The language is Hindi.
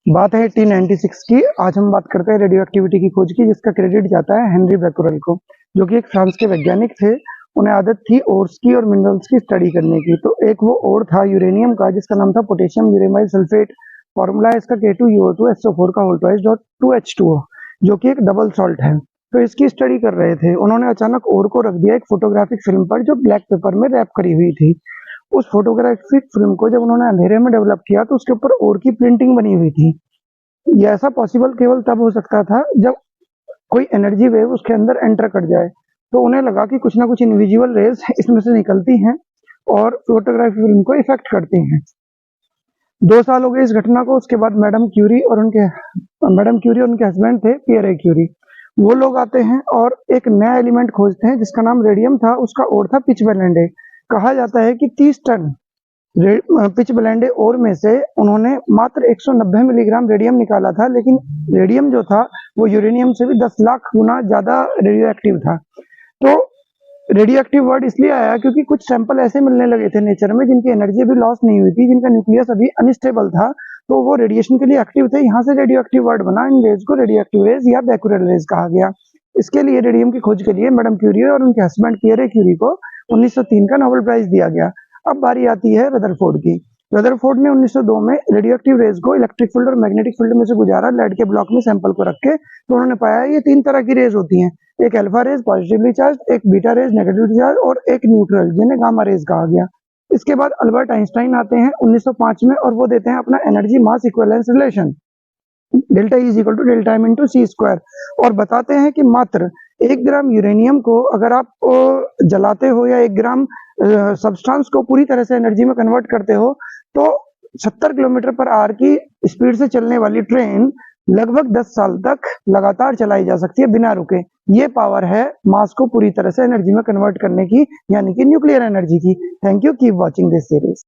बात है 1896 की। आज हम बात करते हैं रेडियो एक्टिविटी की खोज की, जिसका क्रेडिट जाता है हेनरी बैकुरेल को, जो कि एक फ्रांस के वैज्ञानिक थे। उन्हें आदत थी ओर्स की और मिनरल्स की स्टडी करने की। तो एक वो ओर था यूरेनियम का, जिसका नाम था पोटेशियम यूरेमाइल सल्फेट। फॉर्मूला है इसका K2UO2SO4 का होल ट्वाइस डॉट 2H2O, जो कि एक डबल सॉल्ट है। तो इसकी स्टडी कर रहे थे। उन्होंने अचानक ओर को रख दिया एक फोटोग्राफिक फिल्म पर, जो ब्लैक पेपर में रैप करी हुई थी। उस फोटोग्राफिक फिल्म को जब उन्होंने अंधेरे में डेवलप किया, तो उसके ऊपर ओर की प्रिंटिंग बनी हुई थी। ये ऐसा पॉसिबल केवल तब हो सकता था जब कोई एनर्जी वेव उसके अंदर एंटर कर जाए। तो उन्हें लगा कि कुछ ना कुछ इनविजिबल रेज इसमें से निकलती हैं और फोटोग्राफी फिल्म को इफेक्ट करती हैं। 2 साल हो गए इस घटना को। उसके बाद मैडम क्यूरी और उनके हस्बैंड थे पियरे क्यूरी, वो लोग आते हैं और एक नया एलिमेंट खोजते हैं जिसका नाम रेडियम था। उसका और था पिच ब्लेंडे। कहा जाता है कि 30 टन पिच ब्लेंडे और में से उन्होंने मात्र 190 मिलीग्राम रेडियम निकाला था, लेकिन रेडियम जो था वो यूरेनियम से भी 10 लाख गुना ज्यादा रेडियो एक्टिव था। तो रेडियो एक्टिव वर्ड इसलिए आया क्योंकि कुछ सैंपल ऐसे मिलने लगे थे नेचर में जिनकी एनर्जी अभी लॉस नहीं हुई थी, जिनका न्यूक्लियस अभी अनस्टेबल था, तो वो रेडिएशन के लिए एक्टिव थे। यहाँ से रेडियो एक्टिव वर्ड बना। इन रेज को रेडियो एक्टिव रेज या बैकुरेल रेज कहा गया। इसके लिए रेडियम की खोज के लिए मैडम क्यूरी और उनके हस्बैंड पियरे क्यूरी को 1903 का नोबेल प्राइज दिया गया। अब बारी आती है रदरफोर्ड की। रदरफोर्ड ने 1902 में रेडियो एक्टिव रेज को इलेक्ट्रिक फील्ड और मैग्नेटिक फील्ड में से गुजारा, लेड के ब्लॉक में सैंपल को रख के। तो उन्होंने पाया ये 3 तरह की रेज होती हैं, एक अल्फा रेज पॉजिटिवली चार्ज, एक बीटा रेज नेगेटिवली चार्ज और एक न्यूट्रल जिन्हें गामा रेज कहा गया। इसके बाद अल्बर्ट आइंस्टाइन आते हैं 1905 में, और वो देते हैं अपना energy mass equivalence relation, delta E equal to delta m into c square, और बताते हैं कि मात्र 1 ग्राम यूरेनियम को अगर आप जलाते हो या 1 ग्राम सब्सटेंस को पूरी तरह से एनर्जी में कन्वर्ट करते हो, तो 70 किलोमीटर पर आवर की स्पीड से चलने वाली ट्रेन लगभग 10 साल तक लगातार चलाई जा सकती है बिना रुके। ये पावर है मास को पूरी तरह से एनर्जी में कन्वर्ट करने की, यानी कि न्यूक्लियर एनर्जी की। Thank you, keep watching this series.